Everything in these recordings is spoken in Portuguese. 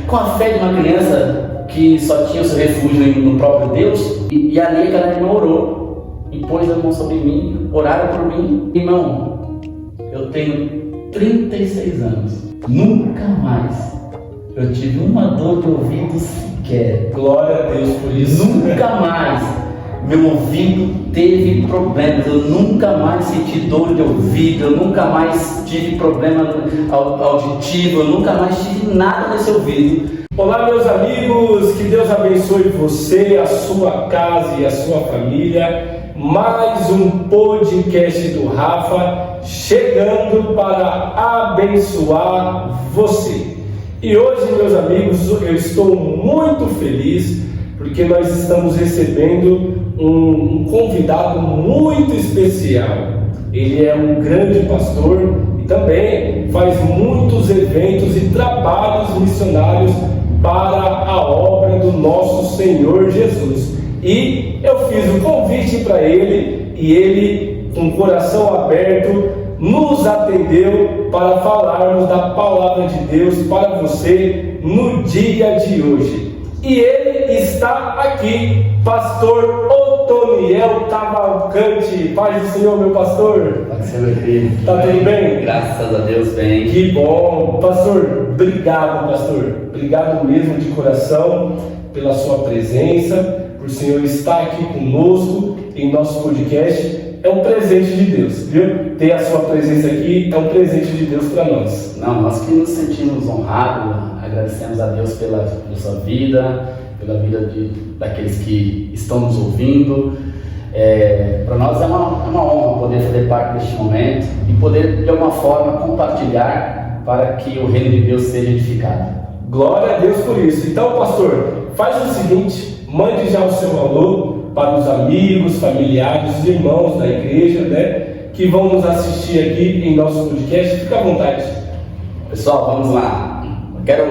com a fé de uma criança que só tinha o seu refúgio no próprio Deus, e ali aquela irmã orou, impôs a mão sobre mim, oraram por mim. Irmão, eu tenho 36 anos, nunca mais eu tive uma dor de ouvido sequer. Glória a Deus por isso. Nunca mais meu ouvido teve problemas, eu nunca mais senti dor de ouvido, eu nunca mais tive problema auditivo, eu nunca mais tive nada nesse ouvido. Olá, meus amigos, que Deus abençoe você, a sua casa e a sua família. Mais um podcast do Rafa chegando para abençoar você. E hoje, meus amigos, eu estou muito feliz porque nós estamos recebendo um convidado muito especial. Ele é um grande pastor e também faz muitos eventos e trabalhos missionários para a obra do nosso Senhor Jesus. E eu fiz o convite para ele e ele, com o coração aberto, nos atendeu para falarmos da palavra de Deus para você no dia de hoje. E ele está aqui, pastor Otoniel Cavalcante. Paz do Senhor, meu pastor. Pode ser, meu filho. Tá tudo bem? Graças a Deus, bem. Que bom. Pastor, obrigado, pastor. Obrigado mesmo de coração pela sua presença, por o Senhor estar aqui conosco em nosso podcast. É um presente de Deus, viu? Ter a sua presença aqui é um presente de Deus para nós. Não, nós que nos sentimos honrados, agradecemos a Deus pela sua vida, pela vida daqueles que estão nos ouvindo. Para nós é uma honra poder fazer parte deste momento e poder, de alguma forma, compartilhar para que o reino de Deus seja edificado. Glória a Deus por isso. Então, pastor, faz o seguinte, mande já o seu alô para os amigos, familiares, irmãos da igreja, né, que vão nos assistir aqui em nosso podcast. Fica à vontade. Pessoal, vamos lá. Eu quero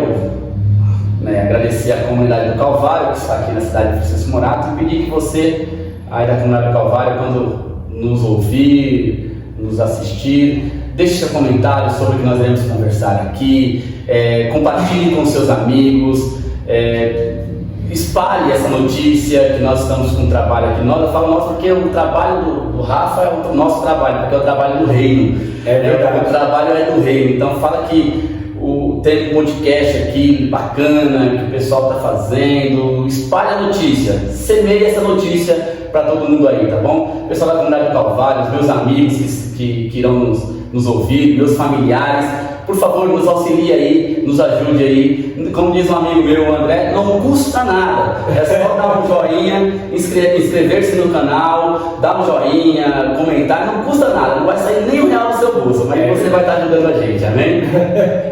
agradecer a comunidade do Calvário, que está aqui na cidade de Francisco Morato, e pedir que você, aí da comunidade do Calvário, quando nos ouvir, nos assistir, deixe seu comentário sobre o que nós iremos conversar aqui, compartilhe com seus amigos, espalhe essa notícia que nós estamos com um trabalho aqui. Eu falo nós porque o trabalho do Rafa é o nosso trabalho, porque é o trabalho do reino. O trabalho é do reino. Então fala que tem um podcast aqui bacana que o pessoal está fazendo. Espalhe a notícia, semeie essa notícia para todo mundo aí, tá bom? Pessoal da comunidade do Calvário, os meus amigos que irão nos ouvir, meus familiares, por favor, nos auxilie aí, nos ajude aí. Como diz um amigo meu, o André, não custa nada. É só dar um joinha, inscrever-se no canal, dar um joinha, comentar, não custa nada, não vai sair nem R$1 do seu bolso, mas você vai estar ajudando a gente, amém?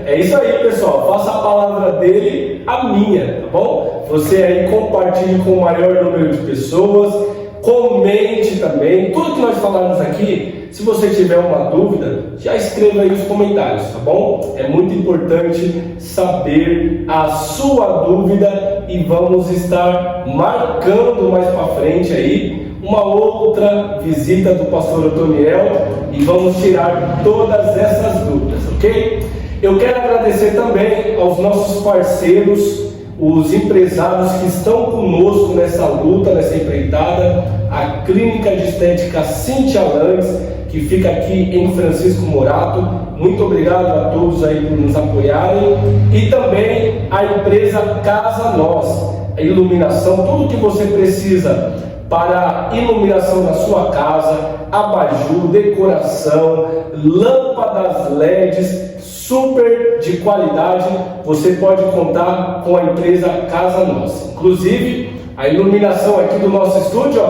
É isso aí, pessoal. Faça a palavra dele a minha, tá bom? Você aí compartilhe com o maior número de pessoas, comente também, tudo que nós falarmos aqui. Se você tiver uma dúvida, já escreva aí nos comentários, tá bom? É muito importante saber a sua dúvida e vamos estar marcando mais para frente aí uma outra visita do pastor Otoniel e vamos tirar todas essas dúvidas, ok? Eu quero agradecer também aos nossos parceiros, os empresários que estão conosco nessa luta, nessa empreitada, a Clínica de Estética Cintia Langes, que fica aqui em Francisco Morato. Muito obrigado a todos aí por nos apoiarem. E também a empresa Casa Nós, a iluminação, tudo que você precisa para iluminação da sua casa, abajur, decoração, lâmpadas LEDs, super de qualidade, você pode contar com a empresa Casa Nós. Inclusive, a iluminação aqui do nosso estúdio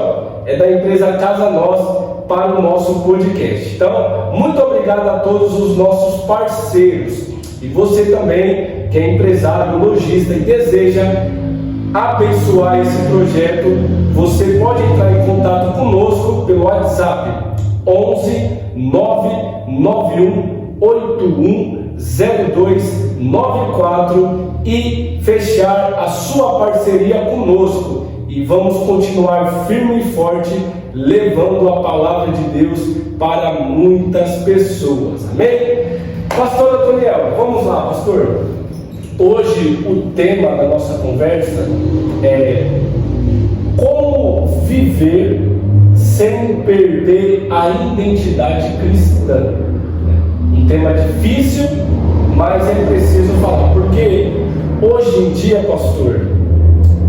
é da empresa Casa Nós para o nosso podcast. Então, muito obrigado a todos os nossos parceiros. E você também, que é empresário, lojista e deseja abençoar esse projeto, você pode entrar em contato conosco pelo WhatsApp 11 991 81 0294 e fechar a sua parceria conosco. E vamos continuar firme e forte, levando a palavra de Deus para muitas pessoas. Amém? Pastor Otoniel, vamos lá, pastor. hoje o tema da nossa conversa é como viver sem perder a identidade cristã. Um tema difícil, mas é preciso falar, porque hoje em dia, pastor,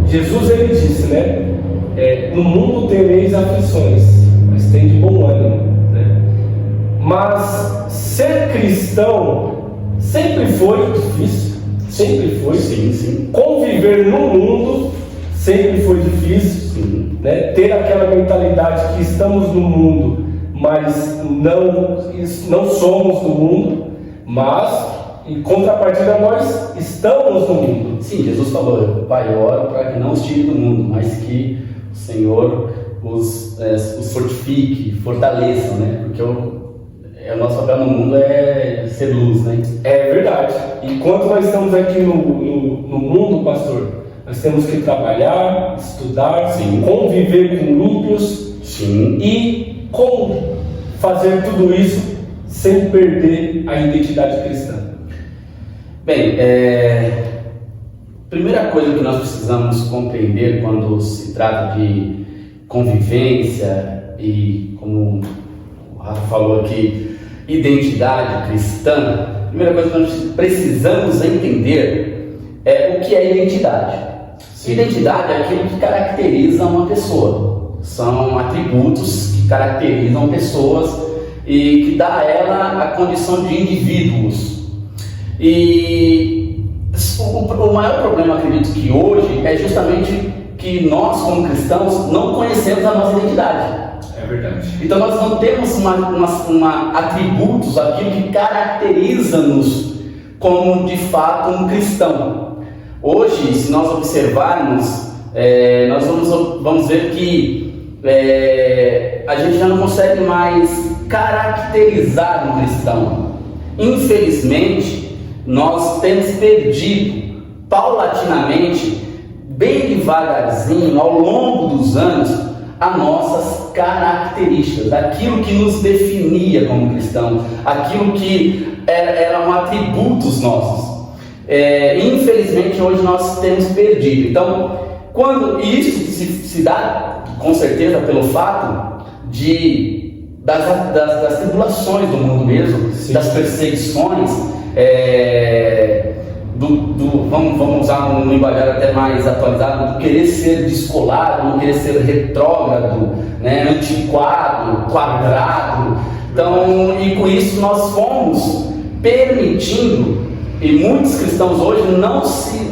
Jesus ele disse, né? No mundo tereis aflições, mas tem de bom ânimo, né? Mas ser cristão sempre foi difícil, sempre foi. Sim. Conviver no mundo sempre foi difícil, né? Ter aquela mentalidade que estamos no mundo, mas não somos do mundo, mas em contrapartida nós estamos no mundo. Sim, Jesus falou, Pai, eu oro para que não os tire do mundo, mas que o Senhor os fortifique, fortaleça, né? Porque o nosso papel no mundo é ser luz, né? É verdade. Enquanto nós estamos aqui no mundo, pastor, nós temos que trabalhar, estudar, sim, conviver com ímpios, sim, e como fazer tudo isso sem perder a identidade cristã. Bem, primeira coisa que nós precisamos compreender quando se trata de convivência e, como o Rafa falou aqui, identidade cristã, a primeira coisa que nós precisamos entender é o que é identidade. Sim. Identidade é aquilo que caracteriza uma pessoa, são atributos que caracterizam pessoas e que dá a ela a condição de indivíduos. E o maior problema, acredito que hoje, é justamente que nós, como cristãos, não conhecemos a nossa identidade. É verdade. Então nós não temos atributos, aquilo que caracteriza-nos como de fato um cristão. Hoje, se nós observarmos, nós vamos ver que a gente já não consegue mais caracterizar um cristão. Infelizmente, nós temos perdido paulatinamente, bem devagarzinho, ao longo dos anos, as nossas características, aquilo que nos definia como cristão, aquilo que eram atributos nossos. Infelizmente, hoje nós temos perdido. Então, quando isso se dá, com certeza, pelo fato das tribulações do mundo mesmo, sim, das perseguições, vamos usar um linguajar até mais atualizado, do querer ser descolado, não querer ser retrógrado, né, antiquado, quadrado. Então, e com isso nós fomos permitindo, e muitos cristãos hoje não se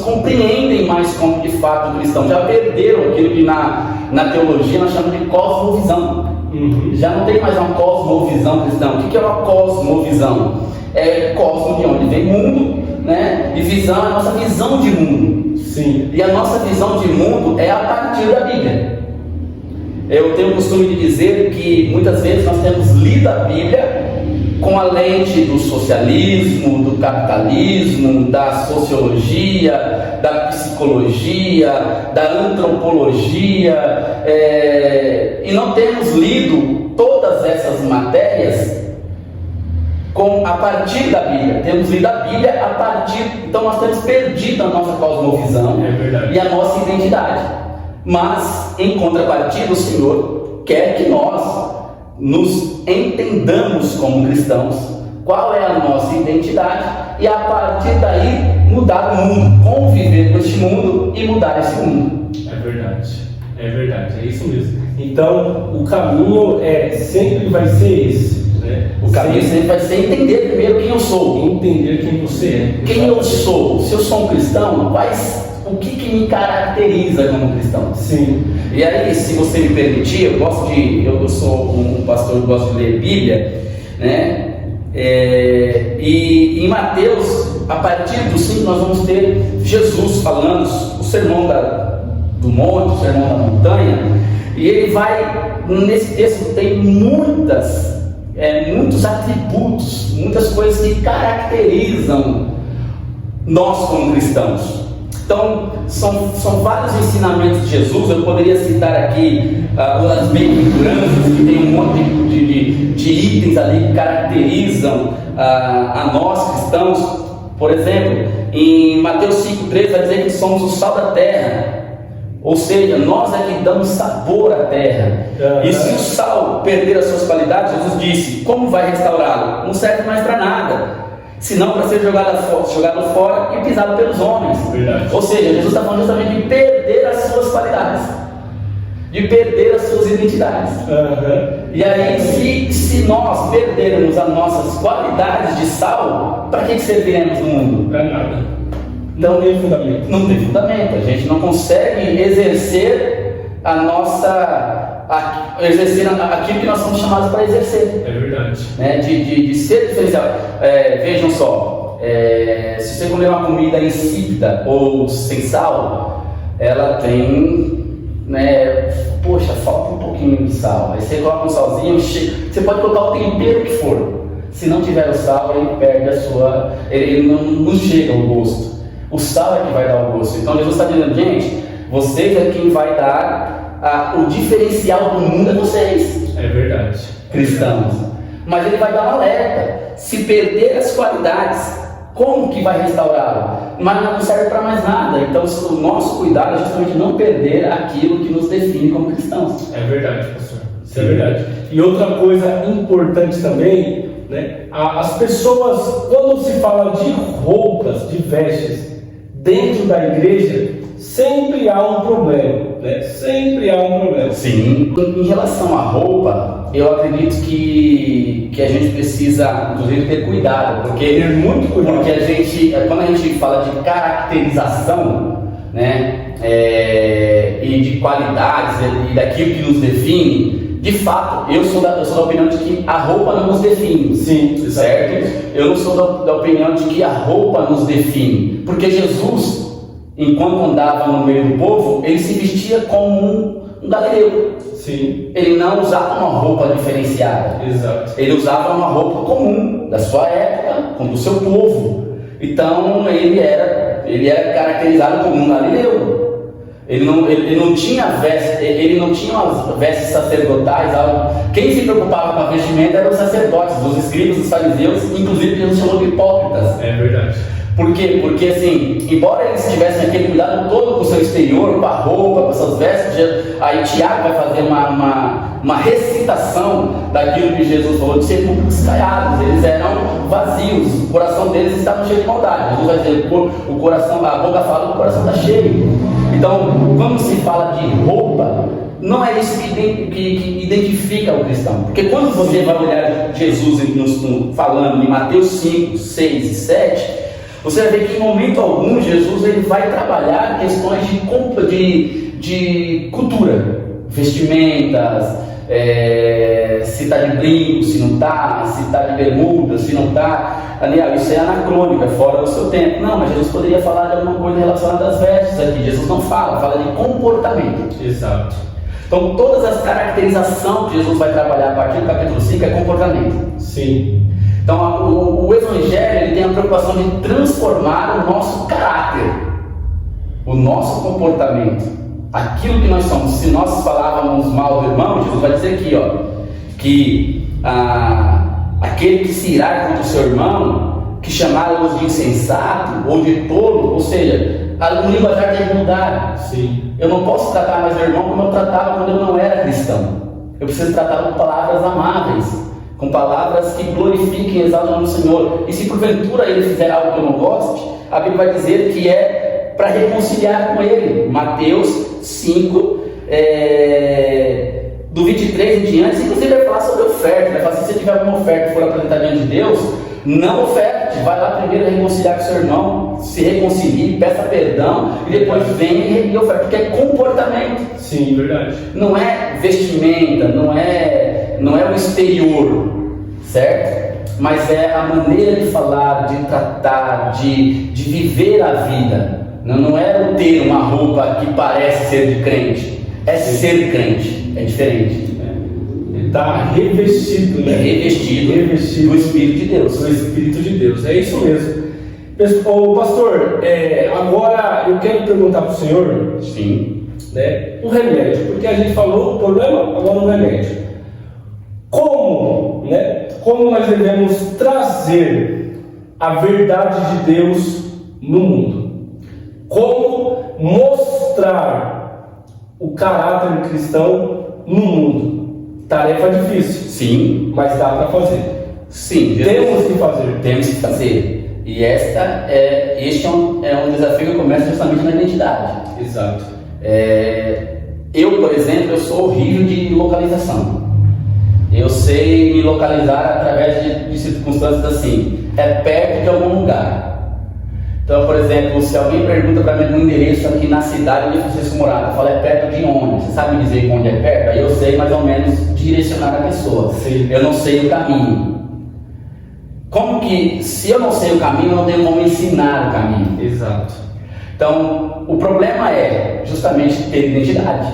compreendem mais como de fato cristão, já perderam aquilo que na teologia nós chamamos de cosmovisão. Já não tem mais uma cosmovisão cristã. O que é uma cosmovisão? É cosmo de onde vem mundo, né? E visão é a nossa visão de mundo. Sim. E a nossa visão de mundo é a partir da Bíblia. Eu tenho o costume de dizer que muitas vezes nós temos lido a Bíblia com a lente do socialismo, do capitalismo, da sociologia, da psicologia, da antropologia, e não temos lido todas essas matérias a partir da Bíblia. Temos lido a Bíblia a partir, então nós temos perdido a nossa cosmovisão e a nossa identidade. Mas, em contrapartida, o Senhor quer que nós nos entendamos como cristãos, qual é a nossa identidade, e a partir daí mudar o mundo, conviver com este mundo e mudar esse mundo. É verdade, é isso mesmo. Então o caminho sempre vai ser esse, né? O caminho sempre vai ser entender primeiro quem eu sou. Entender quem você é. Quem eu sou. Se eu sou um cristão, o que me caracteriza como cristão? Sim. E aí, se você me permitir, eu sou um pastor que gosta de ler Bíblia, né? E em Mateus, a partir do 5, nós vamos ter Jesus falando o sermão do monte, o sermão da montanha, e ele vai, nesse texto tem muitos atributos, muitas coisas que caracterizam nós como cristãos. Então, são vários ensinamentos de Jesus. Eu poderia citar aqui as bem-aventuranças, que tem um monte de itens ali que caracterizam a nós cristãos. Por exemplo, em Mateus 5,13 vai dizer que somos o sal da terra. Ou seja, nós é que damos sabor à terra. E se o sal perder as suas qualidades, Jesus disse, como vai restaurá-lo? Não serve mais para nada, senão para ser jogado fora e pisado pelos homens. Verdade. Ou seja, Jesus está falando justamente de perder as suas qualidades, de perder as suas identidades. E aí, se nós perdermos as nossas qualidades de sal, para que serviremos no mundo? Para nada. Então, Não tem fundamento. Não tem fundamento. A gente não consegue exercer exercer aquilo que nós somos chamados para exercer. É verdade. Né? De ser diferencial. Vejam só, se você comer uma comida insípida ou sem sal, ela tem, né, poxa, falta um pouquinho de sal. Aí você coloca um salzinho, você pode colocar o tempero que for. Se não tiver o sal, ele perde a sua. Ele não chega ao gosto. O sal é que vai dar o gosto. Então Jesus está dizendo, gente, vocês é quem vai dar o diferencial do mundo, é vocês. É verdade. Cristãos. Mas ele vai dar um alerta. Se perder as qualidades, como que vai restaurá-lo? Mas não serve para mais nada. Então o nosso cuidado é justamente não perder aquilo que nos define como cristãos. É verdade, pastor. Isso é verdade. E outra coisa importante também, né? As pessoas, quando se fala de roupas, de vestes, dentro da igreja, sempre há um problema, né? Sempre há um problema. Sim. Em relação à roupa, eu acredito que a gente precisa, inclusive, ter cuidado, porque Ter muito cuidado. Porque quando a gente fala de caracterização, né, e de qualidades e daquilo que nos define, de fato, eu sou da opinião de que a roupa não nos define. Sim, certo? Eu não sou da opinião de que a roupa nos define, porque Jesus, enquanto andava no meio do povo, ele se vestia como um galileu. Sim. Ele não usava uma roupa diferenciada. Exato. Ele usava uma roupa comum da sua época, como do seu povo. Então ele era caracterizado como um galileu. Ele não tinha umas vestes sacerdotais. Quem se preocupava com a vestimenta eram os sacerdotes, os escribas, os fariseus, inclusive Jesus chamou de hipócritas. É verdade. Por quê? Porque assim, embora eles tivessem aquele cuidado todo com o seu exterior, com a roupa, com as suas vestes, aí Tiago vai fazer uma recitação daquilo que Jesus falou de sepulcros caiados. Eles eram vazios, o coração deles estava cheio de maldade. Jesus vai dizer, o coração, a boca fala que o coração está cheio. Então, quando se fala de roupa, não é isso que identifica o cristão. Porque quando você vai olhar Jesus falando em Mateus 5, 6 e 7, você vai ver que em momento algum Jesus ele vai trabalhar questões de cultura, vestimentas, se está de brinco, se não está, se está de bermuda, se não está. Isso é anacrônico, é fora do seu tempo. Não, mas Jesus poderia falar de alguma coisa relacionada às vestes aqui. Jesus não fala de comportamento. Exato. Então todas as caracterizações que Jesus vai trabalhar a partir do capítulo 5 é comportamento. Sim. Então o Evangelho ele tem a preocupação de transformar o nosso caráter, o nosso comportamento, aquilo que nós somos. Se nós falávamos mal do irmão, Jesus vai dizer aqui, que aquele que se irar contra o seu irmão, que chamá-los de insensato ou de tolo, ou seja, o linguajar tem que mudar. Sim. Eu não posso tratar mais meu irmão como eu tratava quando eu não era cristão. Eu preciso tratar com palavras amáveis, com palavras que glorifiquem e exaltem o nome do Senhor. E se porventura ele fizer algo que eu não goste, a Bíblia vai dizer que é para reconciliar com ele. Mateus 5, do 23 em diante, inclusive vai falar sobre oferta. Vai falar assim, se tiver alguma oferta que for apresentada diante de Deus, não oferte, vai lá primeiro reconciliar com seu irmão, se reconcilie, peça perdão e depois vem e oferta, porque é comportamento. Sim, verdade. Não é vestimenta, não é o exterior, certo? Mas é a maneira de falar, de tratar, de viver a vida. Não é o ter uma roupa que parece ser de crente, é ser crente, é diferente. Ele está revestido, né? Revestido do Espírito de Deus. Do Espírito de Deus, é isso mesmo. Pastor, agora eu quero perguntar para o senhor. Sim. Né, um remédio, porque a gente falou o problema, agora um remédio. Como nós devemos trazer a verdade de Deus no mundo? Como mostrar o caráter cristão no mundo? Tarefa difícil. Sim. Mas dá para fazer. Sim. Temos que fazer. Temos que fazer. E este é um desafio que começa justamente na identidade. Exato. Eu, por exemplo, eu sou horrível de localização. Eu sei me localizar através de circunstâncias assim. É perto de algum lugar. Então, por exemplo, se alguém pergunta para mim um endereço aqui na cidade onde vocês moraram, eu falo, é perto de onde? Você sabe dizer onde é perto? Aí eu sei mais ou menos direcionar a pessoa. Sim. Eu não sei o caminho. Como que, se eu não sei o caminho, eu não tenho como ensinar o caminho? Exato. Então, o problema é justamente ter identidade.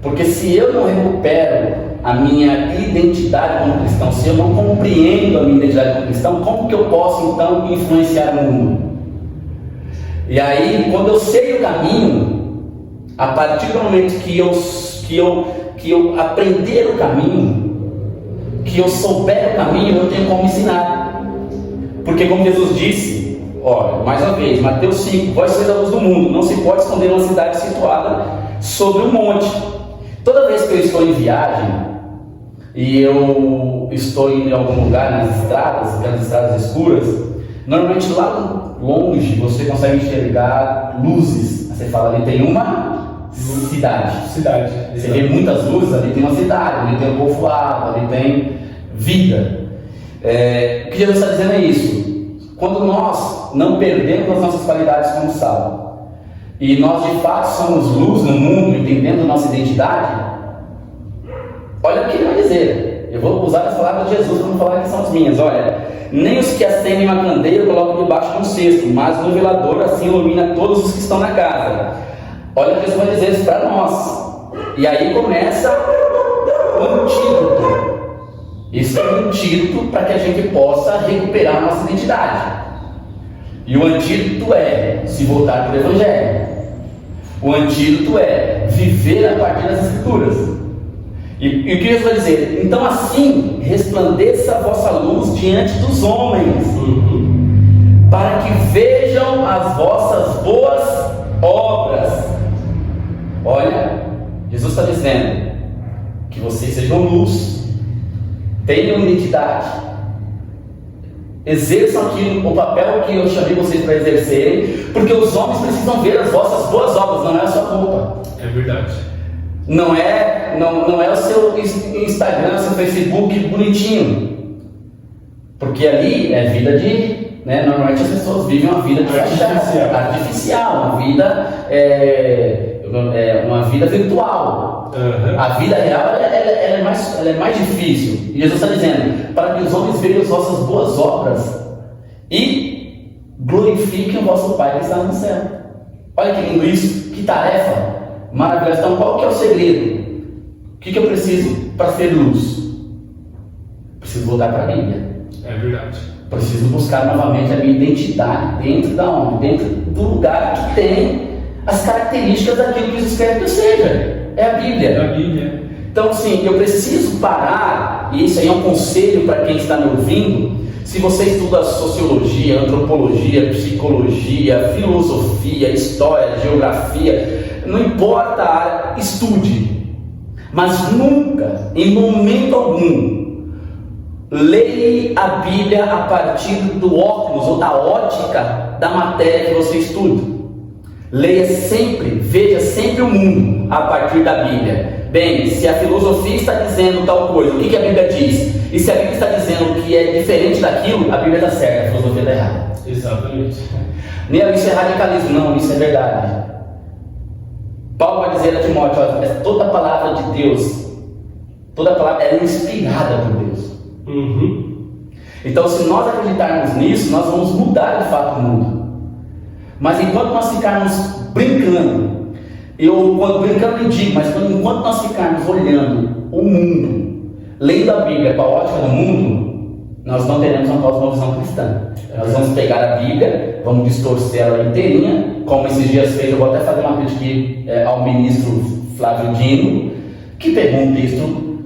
Porque se eu não recupero a minha identidade como cristão, se eu não compreendo a minha identidade como cristão, como que eu posso então influenciar o mundo? E aí, quando eu sei o caminho, a partir do momento que eu aprender o caminho, que eu souber o caminho, eu tenho como ensinar. Porque como Jesus disse, olha, mais uma vez, Mateus 5, vós sois a luz do mundo, não se pode esconder uma cidade situada sobre um monte. Toda vez que eu estou em viagem, e eu estou indo em algum lugar nas estradas escuras, normalmente lá longe você consegue enxergar luzes. Você fala, ali tem uma cidade. Você vê muitas luzes, ali tem uma cidade, ali tem um povoado, ali tem vida. O que Jesus está dizendo é isso. Quando nós não perdemos as nossas qualidades como sal, e nós de fato somos luz no mundo, entendendo nossa identidade, olha o que ele vai dizer. Eu vou usar as palavras de Jesus para não falar que são as minhas. Olha, nem os que acendem uma candeia colocam debaixo de um cesto, mas no velador assim ilumina todos os que estão na casa. Olha o que Jesus vai dizer isso para nós. E aí começa o antídoto. Isso é um antídoto para que a gente possa recuperar a nossa identidade. E o antídoto é se voltar para o Evangelho. O antídoto é viver a partir das Escrituras. E o que Jesus vai dizer? Então assim resplandeça a vossa luz diante dos homens, para que vejam as vossas boas obras. Olha, Jesus está dizendo que vocês sejam luz, tenham identidade, exerçam aqui o papel que eu chamei vocês para exercerem, porque os homens precisam ver as vossas boas obras, não é a sua culpa. É verdade. Não é o seu Instagram, seu Facebook bonitinho, porque ali é vida de, normalmente as pessoas vivem uma vida artificial, uma vida uma vida virtual. A vida real ela é mais difícil. E Jesus está dizendo, para que os homens vejam as vossas boas obras e glorifiquem o vosso Pai que está no céu. Olha que lindo isso, que tarefa maravilhosa. Então qual que é o segredo? O que eu preciso para ser luz? Preciso voltar para a Bíblia. É verdade. Preciso buscar novamente a minha identidade dentro da onde? Dentro do lugar que tem as características daquilo que Jesus quer que eu seja. É a Bíblia. É a Bíblia. Então, sim, eu preciso parar, e isso aí é um conselho para quem está me ouvindo. Se você estuda sociologia, antropologia, psicologia, filosofia, história, geografia, não importa a área, estude. Mas nunca, em momento algum, leia a Bíblia a partir do óculos ou da ótica da matéria que você estuda. Leia sempre, veja sempre o mundo a partir da Bíblia. Bem, se a filosofia está dizendo tal coisa, o que a Bíblia diz? E se a Bíblia está dizendo que é diferente daquilo, a Bíblia está certa, a filosofia está errada. Exatamente. Nem isso é radicalismo, não, isso é verdade. Paulo vai dizer a Timóteo, toda a palavra de Deus, toda a palavra é inspirada por Deus. Então, se nós acreditarmos nisso, nós vamos mudar de fato o mundo. Mas enquanto nós ficarmos brincando, brincando eu digo, mas enquanto nós ficarmos olhando o mundo, lendo a Bíblia com a ótica do mundo, nós não teremos uma cosmovisão cristã. Nós vamos pegar a Bíblia, vamos distorcer ela inteirinha, como esses dias fez. Eu vou até fazer uma crítica ao ministro Flávio Dino, que pegou um texto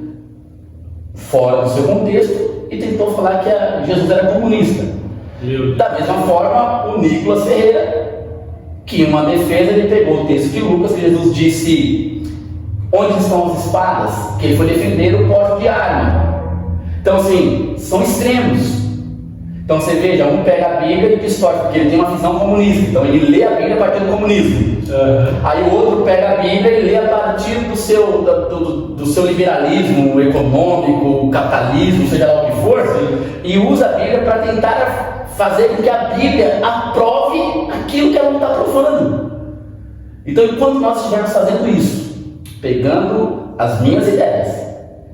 fora do seu contexto e tentou falar que Jesus era comunista. Da mesma forma, o Nicolas Ferreira, que em uma defesa ele pegou o texto de Lucas, que Jesus disse: onde estão as espadas? Que ele foi defender o porte de arma. Então, assim, são extremos. Então você veja, um pega a Bíblia e distorce, porque ele tem uma visão comunista. Então ele lê a Bíblia a partir do comunismo. Aí o outro pega a Bíblia e lê a partir do seu liberalismo econômico, capitalismo, seja lá o que for, e usa a Bíblia para tentar fazer com que a Bíblia aprove aquilo que ela não está aprovando. Então, enquanto nós estivermos fazendo isso, pegando as minhas ideias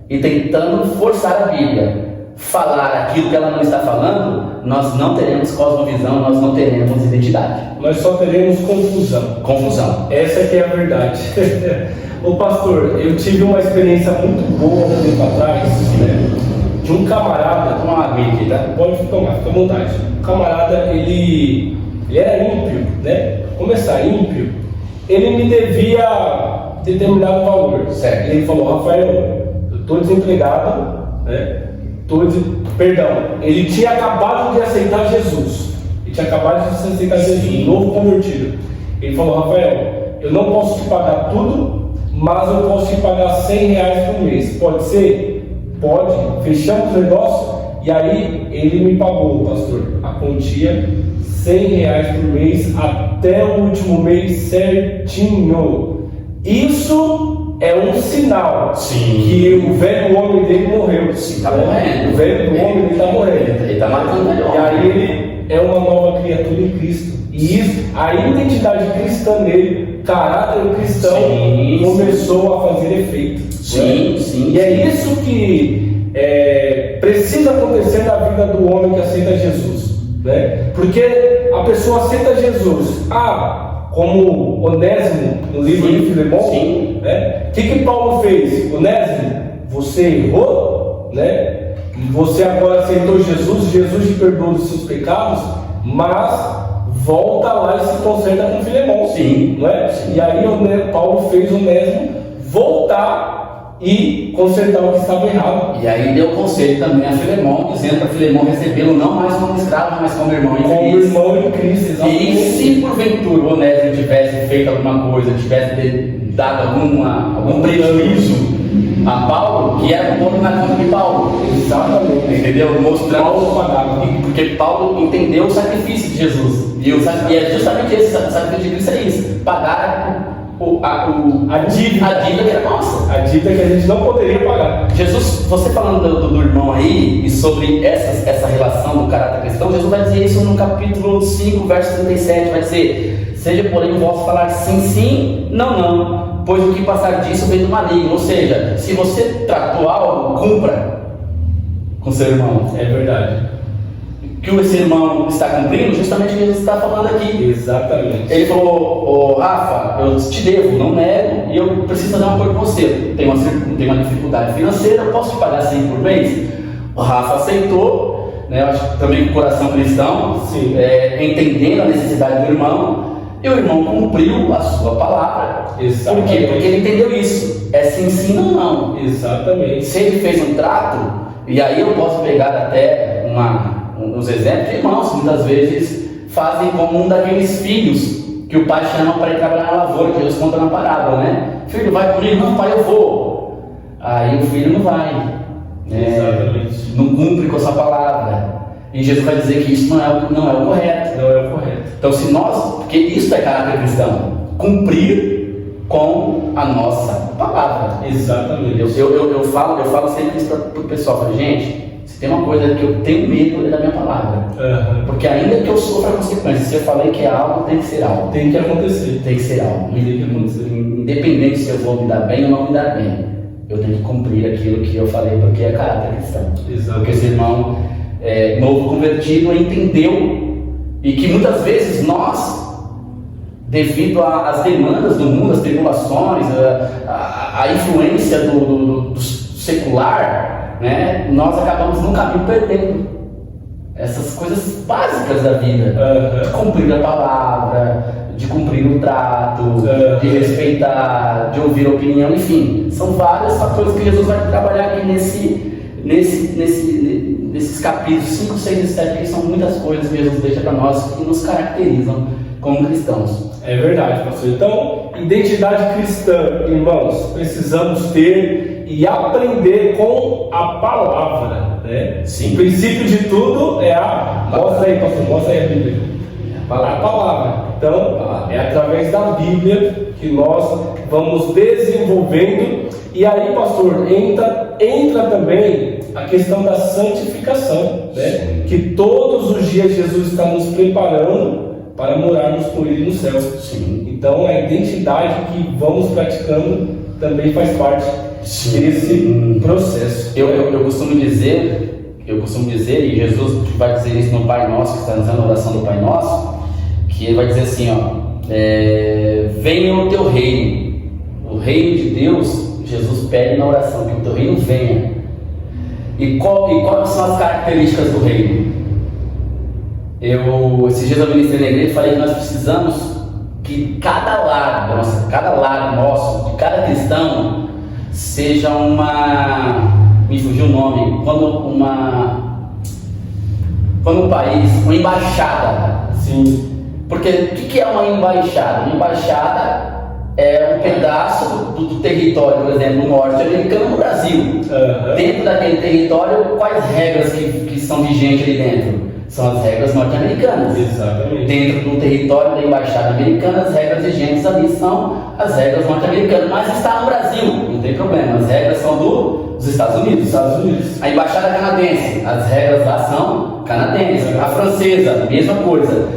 e tentando forçar a Bíblia falar aquilo que ela não está falando, nós não teremos cosmovisão, nós não teremos identidade. Nós só teremos confusão. Essa que é a verdade. Ô pastor, eu tive uma experiência muito boa um tempo atrás, né, de um camarada. Toma uma aguinha aqui, tá? Pode tomar, fica à vontade. O camarada, ele era ímpio, né? Começar ímpio, ele me devia determinado valor. Certo. Ele falou: Rafael, eu estou desempregado, né? Ele tinha acabado de aceitar Jesus. Ele tinha acabado de aceitar Jesus, novo convertido. Ele falou: Rafael, eu não posso te pagar tudo, mas eu posso te pagar R$100 por mês. Pode ser? Pode. Fechamos o negócio. E aí ele me pagou, pastor, a quantia R$100 por mês até o último mês certinho. Isso é um sinal que o velho homem dele morreu. Sim, tá morrendo. O velho homem dele está morrendo. Ele está matando ele. E aí ele é uma nova criatura em Cristo. E isso, a identidade cristã nele, caráter cristão, começou a fazer efeito. Sim. E é isso que precisa acontecer na vida do homem que aceita Jesus, né? Porque a pessoa aceita Jesus. Como Onésimo, no livro de Filemão, né? O que Paulo fez? Onésimo, você errou, né? Você agora aceitou Jesus, Jesus te perdoou dos seus pecados, mas volta lá e se conserta com Filemão. Não é? E aí Paulo fez Onésimo voltar e consertar o que estava errado. E aí deu conselho também a Filemão, dizendo para Filemão recebê-lo não mais como escravo, mas como irmão em Cristo. Como irmão em Cristo, exatamente. E se porventura o Onésimo tivesse feito alguma coisa, tivesse dado algum prejuízo a Paulo, que era posto na conta de Paulo. Exatamente. Entendeu? Mostrando Paulo pagava. Porque Paulo entendeu o sacrifício de Jesus. E é justamente esse sacrifício de Cristo, é isso: pagar a dívida que era nossa. A dívida que a gente não poderia pagar. Jesus, você falando do irmão aí e sobre essa relação do caráter cristão, Jesus vai dizer isso no capítulo 5, verso 37, vai dizer: seja porém o vosso falar sim, sim, não, não, pois o que passar disso vem do maligno. Ou seja, se você tratou algo, cumpra com seu irmão. É verdade. Que esse irmão está cumprindo, justamente o que Jesus está falando aqui. Exatamente. Ele falou: Rafa, eu te devo, não nego, e eu preciso fazer um acordo com você. Tem uma dificuldade financeira, eu posso te pagar 100 por mês? O Rafa aceitou, né? Eu acho que também com o coração cristão, entendendo a necessidade do irmão, e o irmão cumpriu a sua palavra. Exatamente. Por quê? Porque ele entendeu isso. É sim, sim, não, não. Exatamente. Se ele fez um trato, e aí eu posso pegar até uns exemplos de irmãos que muitas vezes fazem como um daqueles filhos que o pai chama para ir trabalhar na lavoura, que Jesus conta na parábola, né? Filho, vai comigo? Não, pai, eu vou. Aí o filho não vai, Exatamente. Não cumpre com a sua palavra. E Jesus vai dizer que isso não é o correto. Não é o correto. Então, porque isso é caráter cristão, cumprir com a nossa palavra. Exatamente. Eu falo sempre isso para o pessoal, falo: gente, se tem uma coisa que eu tenho medo é da minha palavra. Porque ainda que eu sofra consequências, se eu falei que é algo, tem que ser algo. Tem que acontecer. Tem que ser algo. Independente se eu vou me dar bem ou não me dar bem, eu tenho que cumprir aquilo que eu falei, porque é caráter cristão. Exatamente. Porque esse irmão novo convertido entendeu, e que muitas vezes nós, devido às demandas do mundo, às tribulações, a influência do secular, né, nós acabamos no caminho perdendo essas coisas básicas da vida, de cumprir a palavra, de cumprir o trato, de respeitar, de ouvir a opinião, enfim, são vários fatores que Jesus vai trabalhar aqui nesses capítulos 5, 6 e 7, que são muitas coisas que Jesus deixa para nós que nos caracterizam como cristãos. É verdade, pastor. Então, identidade cristã, irmãos, precisamos ter e aprender com a palavra, né? Sim. O princípio de tudo é a... Mostra aí, pastor, mostra aí a Bíblia. A palavra. Então, é através da Bíblia que nós vamos desenvolvendo. E aí, pastor, entra também a questão da santificação, né? Que todos os dias Jesus está nos preparando para morarmos com Ele no céu. Sim. Então, a identidade que vamos praticando também faz parte desse processo. Eu costumo dizer, e Jesus vai dizer isso no Pai Nosso, que está dizendo a oração do Pai Nosso, que ele vai dizer assim, venha o teu reino. O reino de Deus, Jesus pede na oração, que o teu reino venha. E quais são as características do reino? Esses dias eu ministrei na igreja e falei que nós precisamos que cada lar nosso, de cada cristão, seja me fugiu o nome, quando um país, uma embaixada. Sim. Porque o que é uma embaixada? Uma embaixada é um pedaço do território, por exemplo, norte-americano no Brasil. Uhum. Dentro daquele território, quais regras que são vigentes ali dentro? São as regras norte-americanas. Exatamente. Dentro do território da embaixada americana, as regras vigentes ali são as regras norte-americanas. Mas está no Brasil, não tem problema. As regras são dos Estados Unidos. A embaixada canadense, as regras lá são canadenses. A francesa, mesma coisa.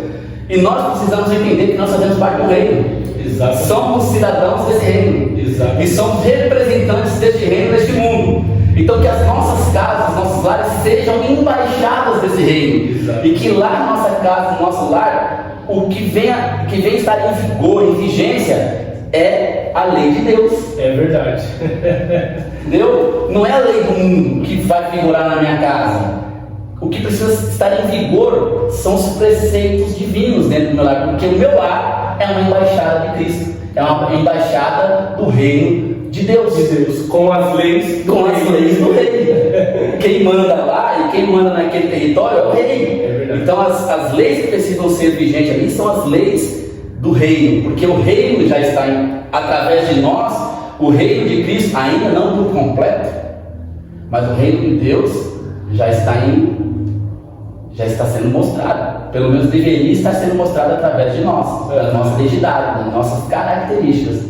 E nós precisamos entender que nós fazemos parte do reino. Exatamente. Somos cidadãos desse reino. Exatamente. E somos representantes deste reino, deste mundo. Então que as nossas casas, nossos lares sejam embaixadas desse reino. Exato. E que lá na nossa casa, no nosso lar, o que vem estar em vigor, em vigência, é a lei de Deus. É verdade. Entendeu? Não é a lei do mundo que vai vigorar na minha casa. O que precisa estar em vigor são os preceitos divinos dentro do meu lar, porque o meu lar é uma embaixada de Cristo, é uma embaixada do reino de Deus. Com as leis do rei. Quem manda lá e quem manda naquele território é o rei. É verdade. Então as leis que precisam ser vigentes ali são as leis do reino, porque o reino já está através de nós, o reino de Cristo, ainda não por completo, mas o reino de Deus já está sendo mostrado, pelo menos deveria estar sendo mostrado através de nós, da nossa identidade, das nossas características.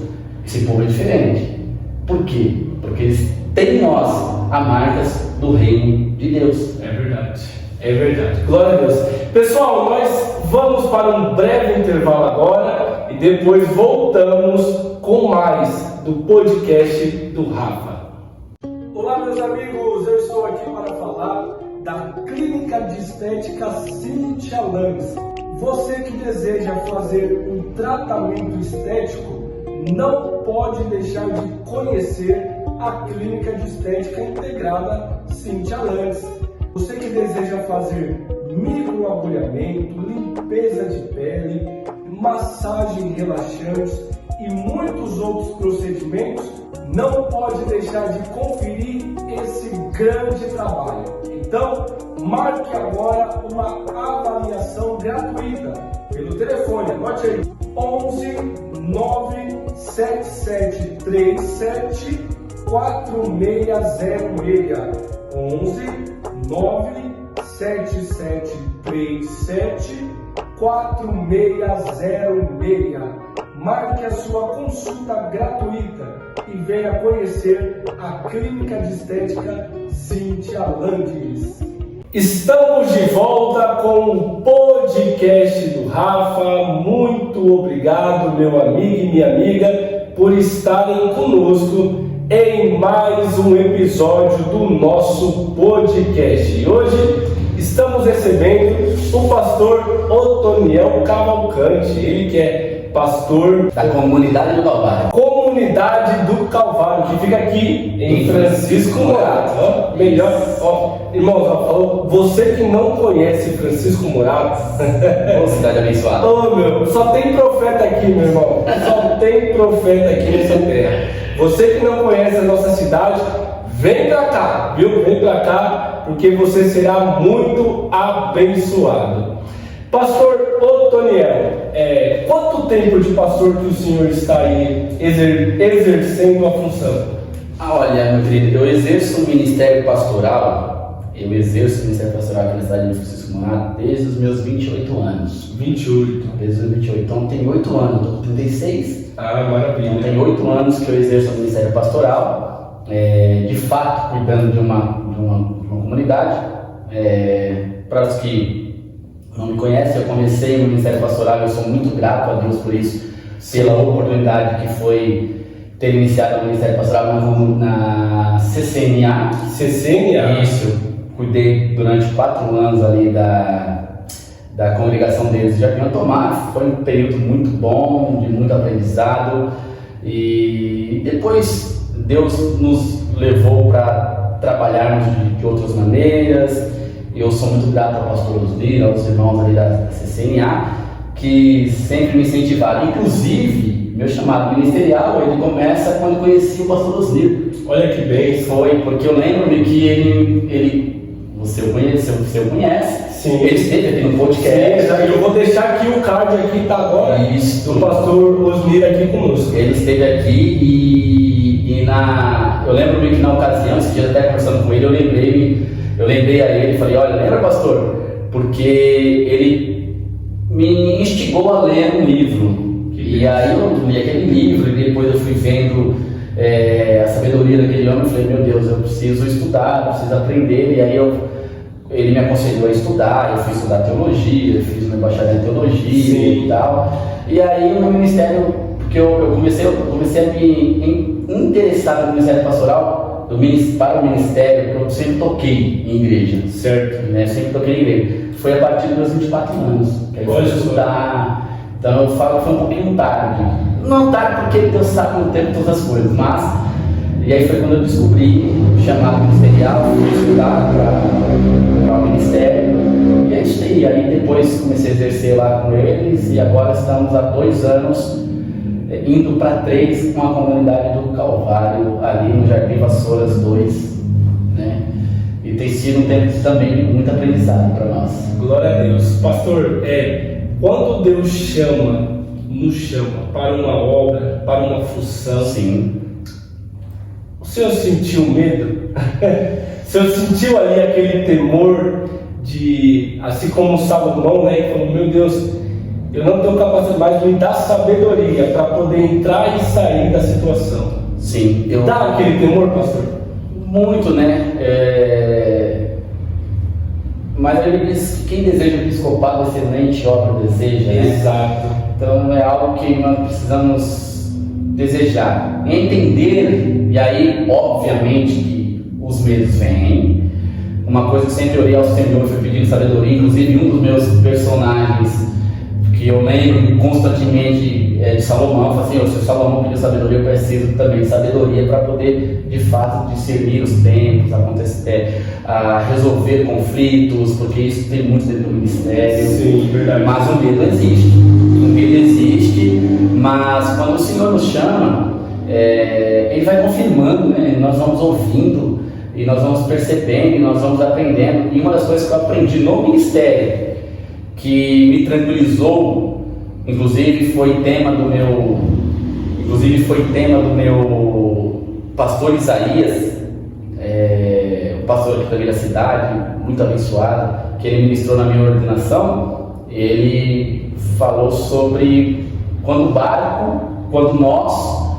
Esse povo é diferente. Por quê? Porque eles têm em nós as marcas do reino de Deus. É verdade. É verdade. Glória a Deus. Pessoal, nós vamos para um breve intervalo agora e depois voltamos com mais do podcast do Rafa. Olá, meus amigos, eu estou aqui para falar da Clínica de Estética Cíntia Langes. Você que deseja fazer um tratamento estético, não pode deixar de conhecer a Clínica de Estética Integrada Cíntia Langes. Você que deseja fazer microagulhamento, limpeza de pele, massagem relaxante e muitos outros procedimentos, não pode deixar de conferir esse grande trabalho. Então, marque agora uma avaliação gratuita pelo telefone, anote aí, 11 97737 4606, 11 97737 4606. Marque a sua consulta gratuita e venha conhecer a Clínica de Estética Cíntia Langes. Estamos de volta com o podcast do Rafa. Muito obrigado, meu amigo e minha amiga, por estarem conosco em mais um episódio do nosso podcast. E hoje estamos recebendo o pastor Otoniel Cavalcante, ele que é pastor da Comunidade do Calvário. Comunidade do Calvário, que fica aqui em Francisco Morato. Ó, melhor, ó, irmãos, ó, falou, você que não conhece Francisco Morato, Ô, cidade abençoada. Ô, meu, só tem profeta aqui, meu irmão. Só tem profeta aqui nessa terra. Você que não conhece a nossa cidade, vem pra cá, viu? Vem pra cá, porque você será muito abençoado. Pastor Otoniel, quanto tempo de pastor que o senhor está aí exercendo a função? Olha, meu querido, eu exerço o ministério pastoral aqui na cidade de Francisco Morato desde os meus 28 anos. 28. Desde os 28, então tem 8 anos, estou com 36. Maravilha. Então tem 8 anos que eu exerço o ministério pastoral, de fato cuidando de uma comunidade. Para os que não me conhecem, eu comecei no ministério pastoral, eu sou muito grato a Deus por isso, pela oportunidade que foi ter iniciado o ministério pastoral na CCNA. CCNA? Isso, cuidei durante 4 anos ali da congregação deles de Jardim Tomar. Foi um período muito bom, de muito aprendizado, e depois Deus nos levou para trabalharmos de outras maneiras. Eu sou muito grato ao pastor Osnir, aos irmãos ali da CCNA, que sempre me incentivaram. Inclusive, meu chamado ministerial, ele começa quando conheci o pastor Osnir. Olha que bem. Foi, porque eu lembro-me que você o conhece. Sim. Ele esteve aqui no podcast. Sim, eu vou deixar aqui o card aqui, tá agora. Isso. O pastor Osnir aqui conosco. Ele esteve aqui e eu lembro-me que na ocasião, esse dia até conversando com ele, eu lembrei a ele e falei, olha, lembra, pastor? Porque ele me instigou a ler um livro. E aí eu li aquele livro e depois eu fui vendo a sabedoria daquele homem. Eu falei, meu Deus, eu preciso estudar, eu preciso aprender. E aí ele me aconselhou a estudar. Eu fui estudar teologia, fiz meu bacharel em teologia. Sim. E tal. E aí no ministério, porque eu comecei a me interessar no ministério pastoral, para o ministério, porque eu sempre toquei em igreja. Certo. Né? Sempre toquei em igreja. Foi a partir dos meus 24 anos que eu fui estudar. Então eu falo que foi um pouquinho tarde. Não tarde porque Deus sabe o tempo de todas as coisas, mas... E aí foi quando eu descobri o chamado ministerial, fui estudar para o ministério. E é isso aí. Aí depois comecei a exercer lá com eles e agora estamos há 2 anos indo para 3 com a comunidade do Calvário, ali no Jardim Vassouras 2, né? E tem sido um tempo também de muito aprendizado para nós. Glória a Deus. Pastor, quando Deus nos chama para uma obra, para uma função, sim, o senhor sentiu medo? O senhor sentiu ali aquele temor de, assim como Salomão, né, que falou, meu Deus, eu não tenho capacidade, mas me dá sabedoria para poder entrar e sair da situação. Sim. Dá aquele temor, pastor? Muito, né? Mas ele diz que quem deseja o episcopado excelente obra deseja, né? Exato. Então é algo que nós precisamos desejar, entender, e aí obviamente que os medos vêm. Uma coisa que sempre orei ao Senhor foi pedindo sabedoria. Inclusive um dos meus personagens que eu lembro constantemente de Salomão, eu falei assim, se Salomão pediu sabedoria, eu preciso também de sabedoria para poder, de fato, discernir os tempos, resolver conflitos, porque isso tem muito dentro do ministério. Sim, verdade. Mas o medo existe, mas quando o Senhor nos chama, Ele vai confirmando, né? Nós vamos ouvindo, e nós vamos percebendo, e nós vamos aprendendo. E uma das coisas que eu aprendi no ministério, que me tranquilizou, inclusive foi tema do meu pastor Isaías, o pastor aqui da cidade, muito abençoado, que ele ministrou na minha ordenação. Ele falou sobre quando nós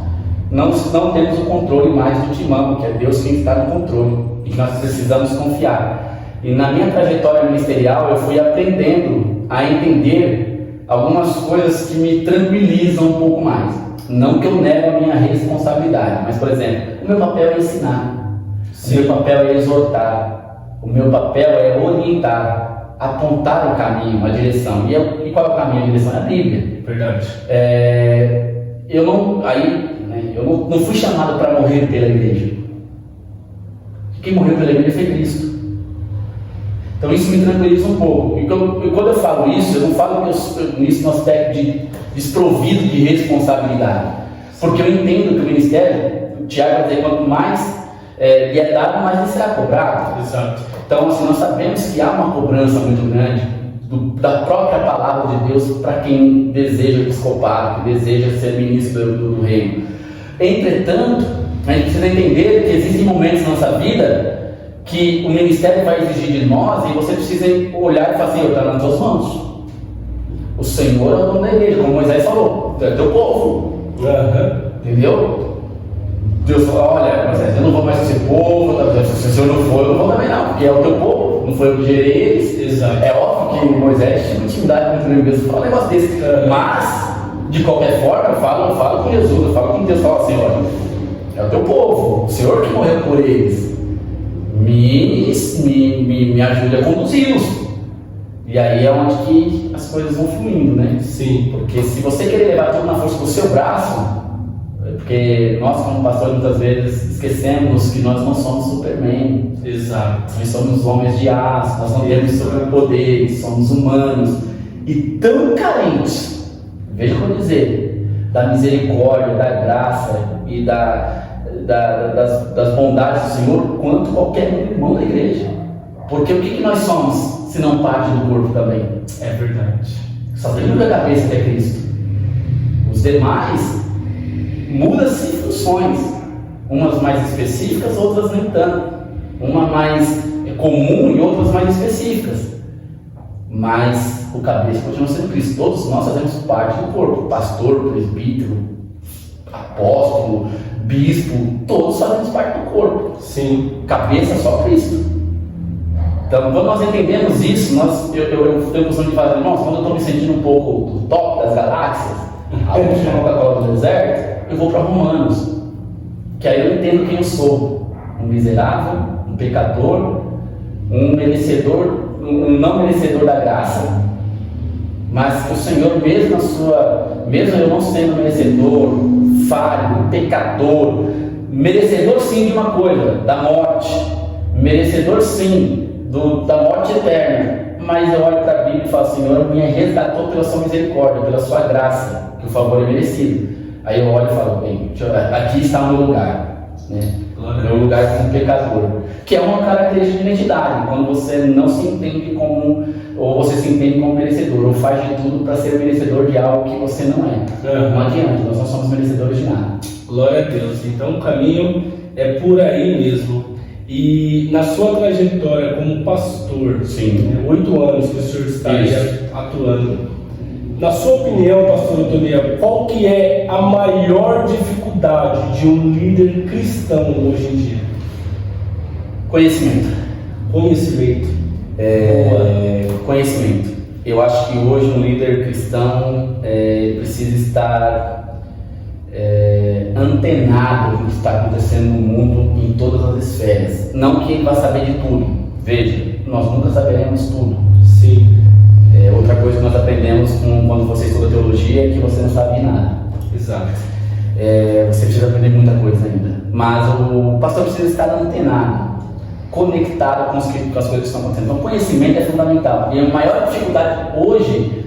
não temos o controle mais do timão, que é Deus quem está no controle, e que nós precisamos confiar. E na minha trajetória ministerial eu fui aprendendo a entender algumas coisas que me tranquilizam um pouco mais. Não que eu nego a minha responsabilidade, mas, por exemplo, o meu papel é ensinar, o meu papel é exortar, o meu papel é orientar, apontar o caminho, a direção. E qual é o caminho, a direção? É a Bíblia. Verdade. Eu não fui chamado para morrer pela igreja. Quem morreu pela igreja foi Cristo. Então isso me tranquiliza um pouco. E quando eu falo isso, eu não falo que isso no aspecto de desprovido de responsabilidade. Porque eu entendo que o ministério, o Tiago vai dizer, quanto mais lhe é dado, mas lhe será cobrado. Exato. Então, assim, nós sabemos que há uma cobrança muito grande da própria palavra de Deus para quem deseja o episcopado, que deseja ser ministro do reino. Entretanto, a gente precisa entender que existem momentos na nossa vida que o ministério vai exigir de nós e você precisa olhar e falar assim: está nas tuas mãos. O Senhor é o dono da igreja, como Moisés falou, é teu povo. Entendeu? Deus falou: olha, Moisés, eu não vou mais ser povo, se o Senhor não for, eu não vou também não, porque é o teu povo, não foi eu que gerei eles. Exato. É óbvio que Moisés tinha uma intimidade com Deus, falar um negócio desse, mas, de qualquer forma, eu falo com Jesus, eu falo com Deus, falo assim: olha, é o teu povo, o Senhor que morreu por eles, me ajude a conduzi-los. E aí é onde que as coisas vão fluindo, né? Sim. Porque se você querer levar tudo na força do seu braço, porque nós como pastores muitas vezes esquecemos que nós não somos Superman. Exato. Nós somos homens de aço, nós não temos superpoderes, somos humanos e tão carentes, veja o que eu vou dizer, da misericórdia, da graça e das bondades do Senhor, quanto qualquer irmão da igreja. Porque o que nós somos? Se não parte do corpo também. É verdade. Só tem uma cabeça que é Cristo. Os demais mudam-se funções, umas mais específicas, outras nem tanto. Uma mais comum e outras mais específicas. Mas o cabeça continua sendo Cristo. Todos nós fazemos parte do corpo. Pastor, presbítero, apóstolo, bispo, todos fazemos parte do corpo. Sim. Cabeça só Cristo. Então, quando nós entendemos isso, eu tenho a noção de fazer, nossa, quando eu estou me sentindo um pouco do top das galáxias, alguns chamam Coca-Cola do deserto, eu vou para Romanos, que aí eu entendo quem eu sou: um miserável, um pecador, um merecedor, um não merecedor da graça, mas que o Senhor, mesmo eu não sendo merecedor, falho, pecador, merecedor sim de uma coisa, da morte, merecedor sim da morte eterna, mas eu olho para a Bíblia e falo: Senhor, me resgatou pela sua misericórdia, pela sua graça, que o favor é merecido. Aí eu olho e falo: bem, aqui está o meu lugar, né? Meu lugar como pecador, que é uma característica de identidade, quando você não se entende como, ou você se entende como merecedor, ou faz de tudo para ser merecedor de algo que você não é. Não adianta, nós não somos merecedores de nada. Glória a Deus. Então o caminho é por aí mesmo. E na sua trajetória como pastor, sim, 8 anos que o senhor está aí atuando, na sua opinião, pastor Otoniel, qual que é a maior dificuldade de um líder cristão hoje em dia? Conhecimento. Conhecimento. Eu acho que hoje um líder cristão precisa estar antenado com o que está acontecendo no mundo em todas as esferas. Não que ele vá saber de tudo. Veja, nós nunca saberemos tudo. Sim. Outra coisa que nós aprendemos quando você estuda teologia é que você não sabe nada. Exato. Você precisa aprender muita coisa ainda. Mas o pastor precisa estar antenado, conectado com as coisas que estão acontecendo. Então, conhecimento é fundamental. E a maior dificuldade hoje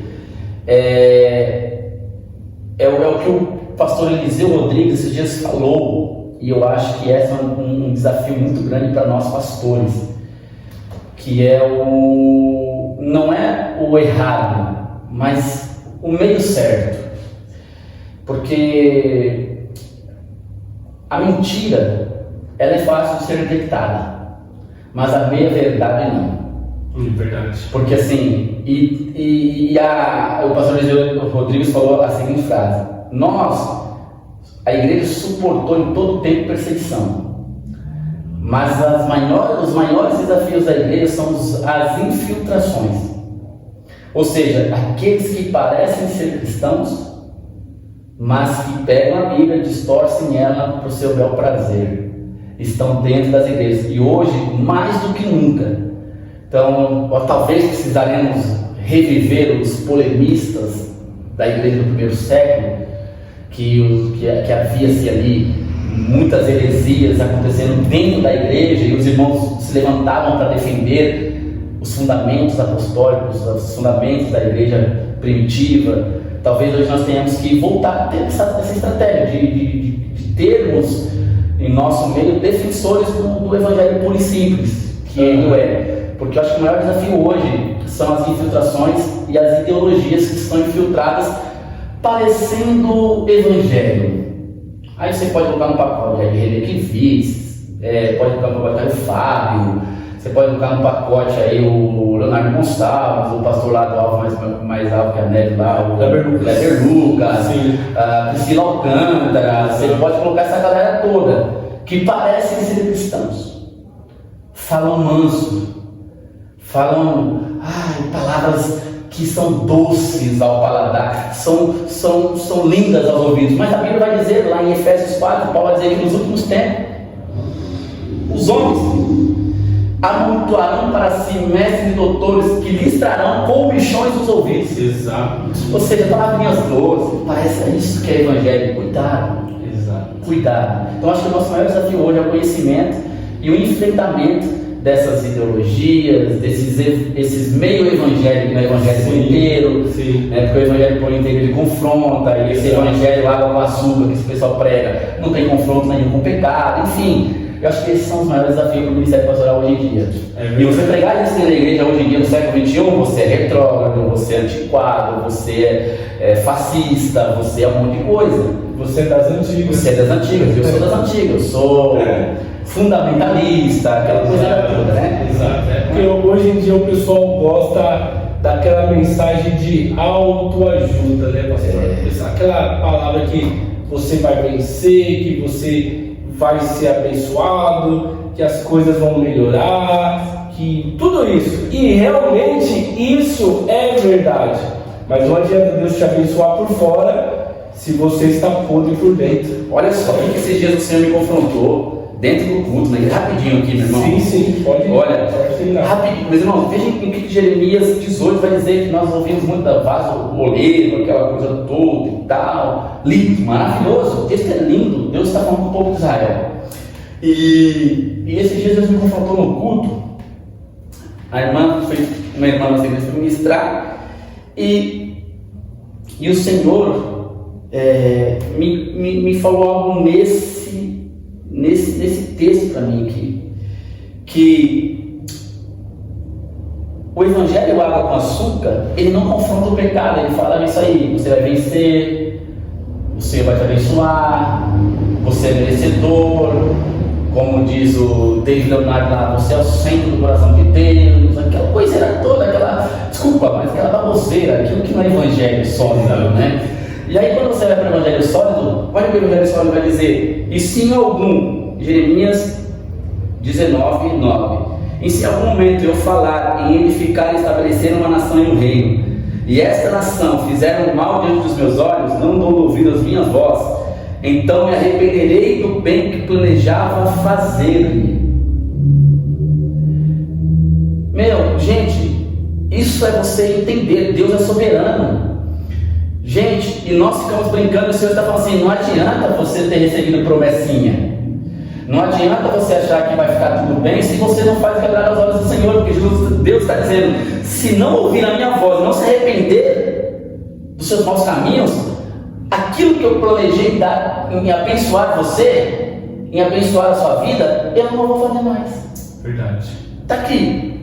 é o que o pastor Eliseu Rodrigues esses dias falou, e eu acho que esse é um desafio muito grande para nós pastores, que é não é o errado, mas o meio certo. Porque a mentira, ela é fácil de ser detectada, mas a meia-verdade não. Verdade. Porque assim, o pastor Eliseu Rodrigues falou a seguinte frase: a igreja suportou em todo o tempo perseguição, mas os maiores desafios da igreja são as infiltrações, ou seja, aqueles que parecem ser cristãos, mas que pegam a Bíblia e distorcem ela para o seu bel prazer, estão dentro das igrejas, e hoje mais do que nunca. Então, talvez precisaremos reviver os polemistas da igreja do primeiro século, que havia-se ali muitas heresias acontecendo dentro da igreja, e os irmãos se levantavam para defender os fundamentos apostólicos, os fundamentos da igreja primitiva. Talvez hoje nós tenhamos que voltar a ter essa estratégia de termos em nosso meio defensores do evangelho puro e simples, que ele é. Porque eu acho que o maior desafio hoje são as infiltrações e as ideologias que estão infiltradas parecendo evangelho. Aí você pode colocar no pacote de Renekiewicz, pode colocar no pacote o Fábio, você pode colocar no pacote aí o Leonardo Gonçalves, o pastor lá do Alvo mais alto que a neve lá, o Kleber Lucas, a Priscila Alcântara. Você pode colocar essa galera toda que parecem ser cristãos, falam manso, falam palavras que são doces ao paladar, são lindas aos ouvidos, mas a Bíblia vai dizer lá em Efésios 4, Paulo vai dizer que nos últimos tempos os homens amontoarão para si mestres e doutores que lhes trarão comichões nos ouvidos. Exato. Ou seja, palavrinhas doces, parece isso que é evangelho. Cuidado. Exato. Cuidado. Então acho que o nosso maior desafio hoje é o conhecimento e o enfrentamento dessas ideologias, esses meio evangélicos, não é evangelho por inteiro, porque o evangelho por inteiro ele confronta, e esse evangelho água com açúcar que esse pessoal prega não tem confronto nenhum com o pecado, enfim. Eu acho que esses são os maiores desafios do ministério pastoral hoje em dia. E você pregar isso na igreja hoje em dia, no século XXI, você é retrógrado, você é antiquado, você é fascista, você é um monte de coisa. Você é das antigas. Você é das antigas, eu sou das antigas, eu sou fundamentalista, aquela coisa toda, né? Exato. Porque hoje em dia o pessoal gosta daquela mensagem de autoajuda, né, pastor? Aquela palavra que você vai vencer, que você vai ser abençoado, que as coisas vão melhorar, que tudo isso. E realmente isso é verdade. Mas não adianta Deus te abençoar por fora se você está podre por dentro. Olha só, o que esses dias o Senhor me confrontou dentro do culto, né? Rapidinho aqui, meu irmão. Sim, pode. Olha, rapidinho, meus irmãos, vejam o que Jeremias 18 vai dizer, que nós ouvimos muito da vaso oleiro, aquela coisa toda e tal. Lindo, maravilhoso, o texto é lindo, Deus está falando com o povo de Israel. E esses dias Deus me confrontou no culto. A irmã, uma irmã na igreja foi ministrar, e o Senhor me falou algo nesse texto para mim aqui, que o evangelho água com açúcar, ele não confronta o pecado, ele fala isso aí, você vai vencer, você vai te abençoar, você é merecedor, como diz o David Leonardo lá, você é o centro do coração de Deus, aquela coiseira toda, aquela baboseira, aquilo que não é evangelho sólido, né? E aí quando você vai para o evangelho sólido, olha o que o evangelho sólido vai dizer: e se em algum, Jeremias 19, 9, e se em algum momento eu falar em edificar e estabelecer uma nação e um reino, e esta nação fizer um mal diante dos meus olhos, não dou ouvido às minhas vozes, então me arrependerei do bem que planejava fazer-lhe. Gente, isso é você entender, Deus é soberano. Gente, e nós ficamos brincando, o Senhor está falando assim, não adianta você ter recebido promessinha, não adianta você achar que vai ficar tudo bem se você não faz quebrar os olhos do Senhor, porque Deus está dizendo, se não ouvir a minha voz, não se arrepender dos seus maus caminhos, aquilo que eu planejei dar em abençoar você, em abençoar a sua vida, eu não vou fazer mais. Verdade. Está aqui.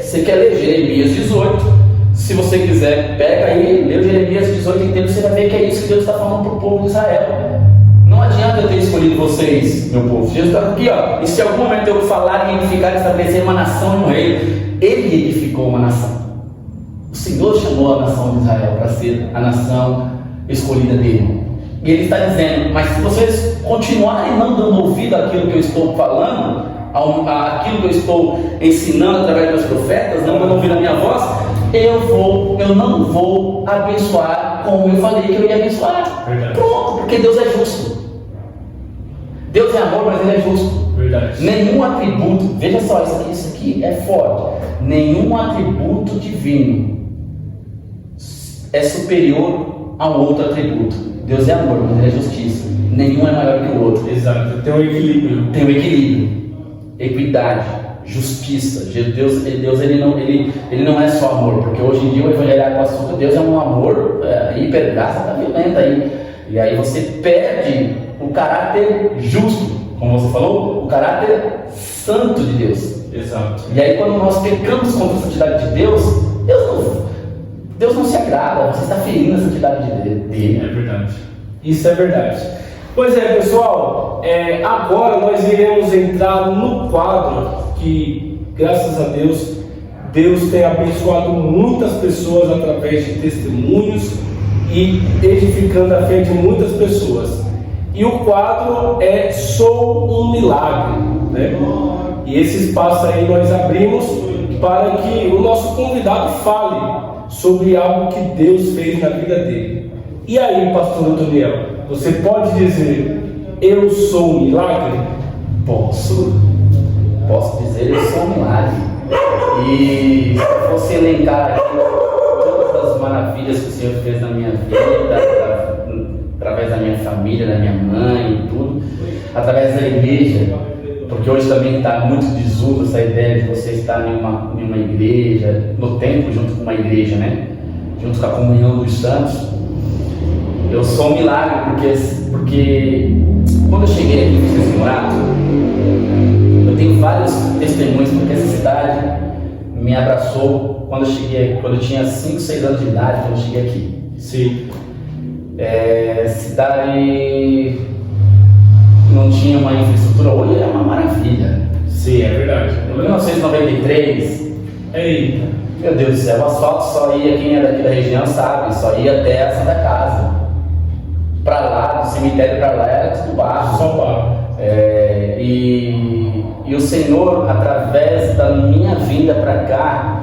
Você quer ler Jeremias 18? Se você quiser, pega aí, lê o Jeremias 18 inteiro, você vai ver que é isso que Deus está falando para o povo de Israel. Não adianta eu ter escolhido vocês, meu povo. Jesus está aqui, ó. E se em algum momento eu falar em edificar e estabelecer uma nação e um reino, Ele edificou uma nação. O Senhor chamou a nação de Israel para ser a nação escolhida dele. E Ele está dizendo, mas se vocês continuarem não dando ouvido àquilo que eu estou falando, àquilo que eu estou ensinando através dos profetas, não dando ouvido à minha voz, eu não vou abençoar como eu falei que eu ia abençoar. Verdade. Pronto, porque Deus é justo. Deus é amor, mas Ele é justo. Verdade. Nenhum atributo, veja só, isso aqui é forte. Nenhum atributo divino é superior a um outro atributo. Deus é amor, mas Ele é justiça. Nenhum é maior que o outro. Exato, tem um equilíbrio. Tem um equilíbrio, equidade, justiça. Deus ele não é só amor, porque hoje em dia o evangelho com açúcar, Deus é um amor hipergraça, está violenta aí. E aí você perde o caráter justo. como você falou, o caráter santo de Deus. Exato. E aí quando nós pecamos contra a santidade de Deus, Deus não se agrada, você está ferindo a santidade dele. É verdade. Isso é verdade. Pois é, pessoal, agora nós iremos entrar no quadro que, graças a Deus, Deus tem abençoado muitas pessoas através de testemunhos e edificando a fé de muitas pessoas. E o quadro é Sou um Milagre, né? E esse espaço aí nós abrimos para que o nosso convidado fale sobre algo que Deus fez na vida dele. E aí, pastor Antoniel, você pode dizer, eu sou um milagre? Posso dizer, eu sou um milagre. E se eu fosse elencar aqui todas as maravilhas que o Senhor fez na minha vida, através da minha família, da minha mãe e tudo, através da igreja, porque hoje também está muito desuso essa ideia de você estar em uma igreja, no templo junto com uma igreja, né? Junto com a comunhão dos santos. Eu sou um milagre porque quando eu cheguei aqui em Vicente Morato, eu tenho vários testemunhos, porque essa cidade me abraçou quando eu tinha 5, 6 anos de idade, quando eu cheguei aqui. Sim. Cidade não tinha uma infraestrutura, hoje é uma maravilha. Sim, é verdade. Em 1993, eita, meu Deus do céu, o asfalto só ia, quem é daqui da região sabe, só ia até a Santa Casa. Para lá, do cemitério para lá, era tudo barro. Só barro. E o Senhor, através da minha vinda para cá,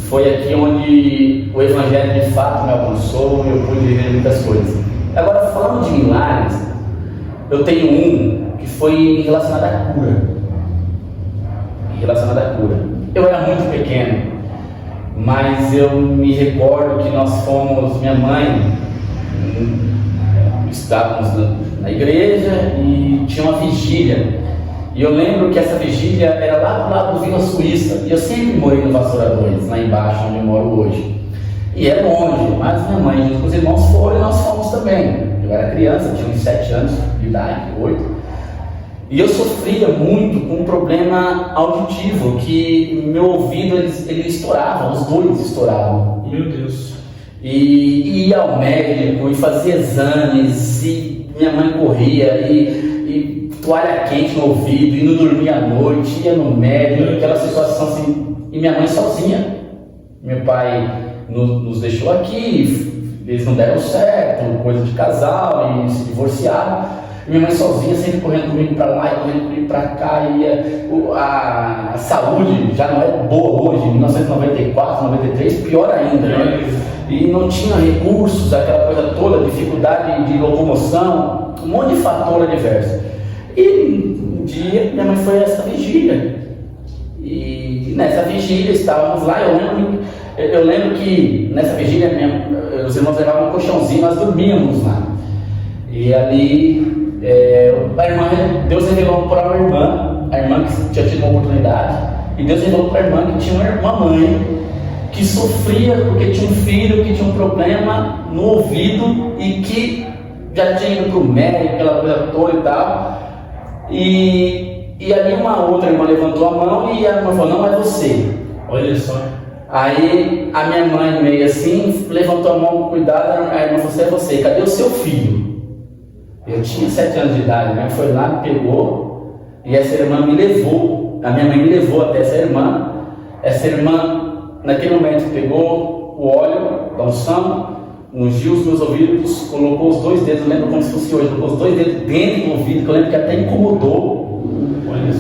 foi aqui onde o Evangelho de fato me alcançou e eu pude viver muitas coisas. Agora, falando de milagres, eu tenho um que foi relacionado à cura. Eu era muito pequeno, mas eu me recordo que nós fomos, minha mãe, estávamos na igreja e tinha uma vigília. E eu lembro que essa vigília era lá do lado do Vila Suíça. E eu sempre morei no Vassoura 2, lá embaixo onde eu moro hoje. E é longe, mas minha mãe junto com os irmãos foram e nós fomos também. Eu era criança, tinha uns 7 anos de idade, 8. E eu sofria muito com um problema auditivo, que meu ouvido ele estourava, os dois estouravam. Meu Deus. E ia ao médico e fazia exames, e minha mãe corria e toalha quente no ouvido, e não dormia à noite, ia no médico, aquela situação assim. E minha mãe sozinha. Meu pai nos deixou aqui, eles não deram certo, coisa de casal, e se divorciaram. Minha mãe sozinha, sempre correndo comigo para lá e correndo comigo para cá. A saúde já não é boa hoje, em 1994, 93, pior ainda, né? E não tinha recursos, aquela coisa toda, dificuldade de locomoção, um monte de fator adverso. E um dia minha mãe foi a essa vigília. E nessa vigília estávamos lá, eu lembro que nessa vigília os irmãos levavam um colchãozinho, nós dormíamos lá. E ali Deus revelou para a irmã que tinha tido uma oportunidade, e Deus revelou para a irmã que tinha uma mãe que sofria porque tinha um filho que tinha um problema no ouvido e que já tinha ido para o médico, aquela coisa toda e tal. E ali uma outra irmã levantou a mão e a irmã falou: não é você. Olha só. Aí a minha mãe, meio assim, levantou a mão com cuidado. A irmã falou: é você, cadê o seu filho? Eu tinha 7 anos de idade. Minha mãe foi lá, me pegou, e essa irmã me levou. A minha mãe me levou até essa irmã. Essa irmã, naquele momento, pegou o óleo da unção, ungiu os meus ouvidos, colocou os 2 dedos, eu lembro como se fosse hoje, colocou os 2 dedos dentro do ouvido, que eu lembro que até incomodou,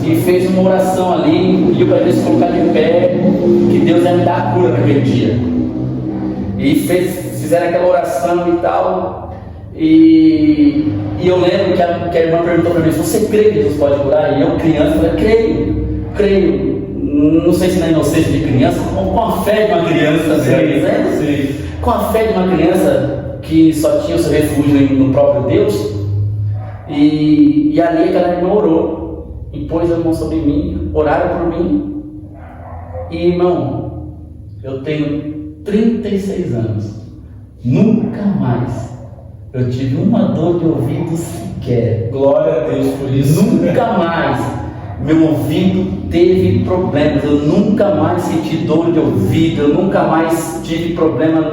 e fez uma oração ali, pediu para eles colocar de pé, que Deus ia me dar a cura naquele dia. E fizeram aquela oração e tal, e eu lembro que a irmã perguntou para mim: você crê que Deus pode curar? E eu, criança, falei: creio. Não sei se na inocência de criança, com a fé de uma criança, né? Com a fé de uma criança que só tinha o seu refúgio no próprio Deus. E ali aquela irmã orou e pôs a mão sobre mim, oraram por mim. E irmão, eu tenho 36 anos, nunca mais eu tive uma dor de ouvido sequer. Glória a Deus por isso. Nunca mais meu ouvido teve problemas, eu nunca mais senti dor de ouvido, eu nunca mais tive problema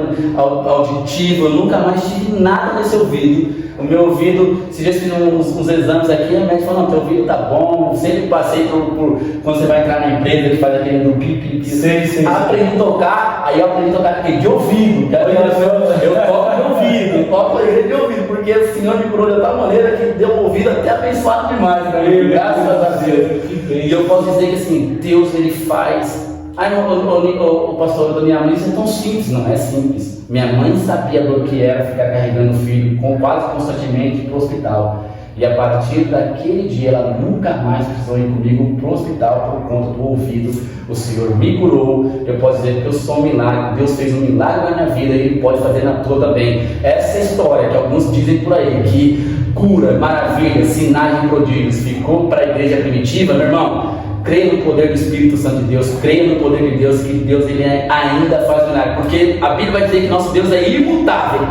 auditivo, eu nunca mais tive nada nesse ouvido. O meu ouvido, se já fiz uns exames aqui, a médica falou, não, teu ouvido tá bom, sempre passei por quando você vai entrar na empresa, que faz aquele do pi. Aprendi a tocar, aí eu aprendi a tocar aquele de ouvido, eu toco de ouvido, eu toco ele de ouvido, porque o Senhor me curou de tal maneira que deu um ouvido até abençoado demais pra mim, graças a Deus. E eu posso dizer que assim, Deus ele faz. O pastor Daniel, isso é tão simples, não é simples. Minha mãe sabia do que era ficar carregando o filho quase constantemente para o hospital. E a partir daquele dia ela nunca mais precisou ir comigo para o hospital por conta do ouvido. O Senhor me curou. Eu posso dizer que eu sou um milagre. Deus fez um milagre na minha vida e Ele pode fazer na tua também. Essa história que alguns dizem por aí, que cura, maravilha, sinais e prodígios ficou para a igreja primitiva, meu irmão. Creia no poder do Espírito Santo de Deus, creia no poder de Deus, que Deus ele ainda faz milagre, porque a Bíblia vai dizer que nosso Deus é imutável.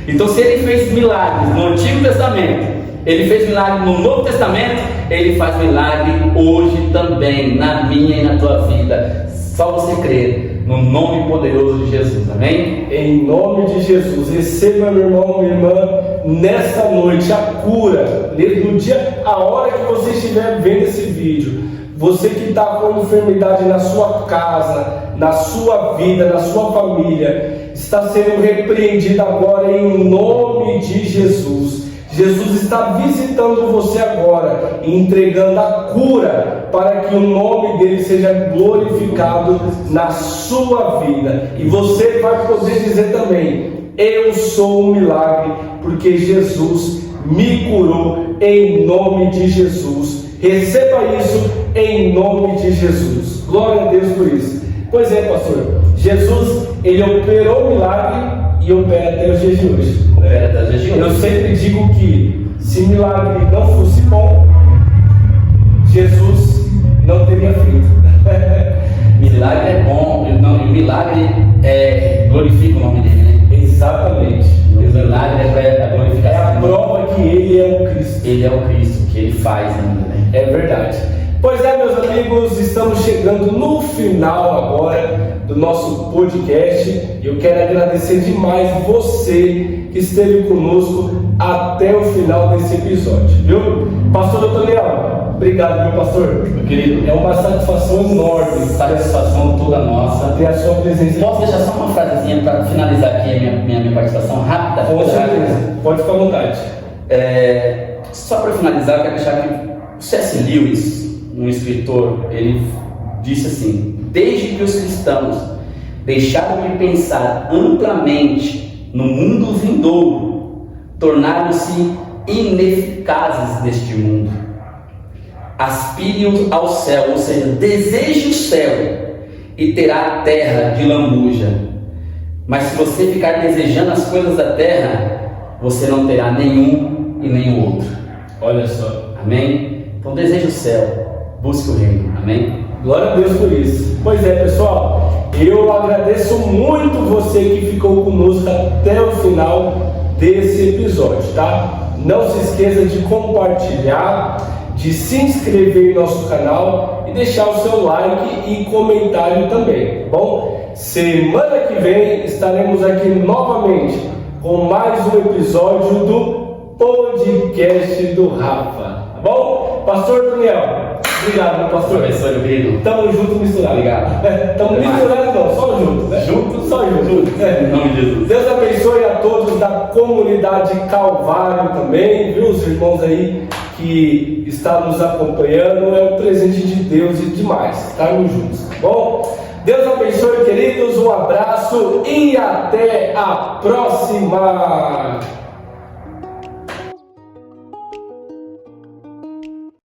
Então, se Ele fez milagres no Antigo Testamento, Ele fez milagre no Novo Testamento, Ele faz milagre hoje também, na minha e na tua vida. Só você crer no nome poderoso de Jesus, amém? Em nome de Jesus, receba, meu irmão, minha irmã, nesta noite a cura, no dia, a hora que você estiver vendo esse vídeo. Você que está com enfermidade na sua casa, na sua vida, na sua família, está sendo repreendido agora em nome de Jesus. Jesus está visitando você agora e entregando a cura para que o nome dele seja glorificado na sua vida. E você vai poder dizer também: eu sou um milagre, porque Jesus me curou em nome de Jesus. Receba isso em nome de Jesus. Glória a Deus por isso. Pois é, pastor, Jesus, ele operou o milagre e opera até os dias de hoje. Eu sempre digo que se milagre não fosse bom, Jesus não teria feito. Milagre é bom, milagre glorifica o nome dele, né? Exatamente. O milagre é glorificar. É a prova que ele é o Cristo. Ele é o Cristo, que ele faz ainda, né? É verdade. Pois é, meus amigos, estamos chegando no final agora do nosso podcast. E eu quero agradecer demais você que esteve conosco até o final desse episódio, viu? Pastor Daniel, obrigado, meu pastor. Meu querido, é uma satisfação enorme. Satisfação toda nossa ter a sua presença. Posso deixar só uma frasezinha para finalizar aqui a minha participação rápida? Com certeza, pode ficar à vontade. Só para finalizar, eu quero deixar que o C.S. Lewis, um escritor, ele disse assim: desde que os cristãos deixaram de pensar amplamente no mundo vindouro, tornaram-se ineficazes neste mundo. Aspire ao céu, ou seja, deseje o céu e terá a terra de lambuja. Mas se você ficar desejando as coisas da terra, você não terá nenhum e nem o outro. Olha só. Amém? Então deseje o céu, busque o reino. Amém? Glória a Deus por isso. Pois é, pessoal, eu agradeço muito você que ficou conosco até o final desse episódio, tá? Não se esqueça de compartilhar, de se inscrever no nosso canal e deixar o seu like e comentário também, tá bom? Semana que vem estaremos aqui novamente com mais um episódio do podcast do Rafa, tá bom? Pastor Daniel, obrigado, meu pastor. Professor querido. Tamo junto, misturado. Obrigado. Tamo misturado não, só junto, né? Junto, só junto. Em nome de Jesus. Deus abençoe a todos da comunidade Calvário também, viu? Os irmãos aí que estão nos acompanhando, é um presente de Deus e demais, estarmos juntos, tá bom? Deus abençoe, queridos, um abraço e até a próxima!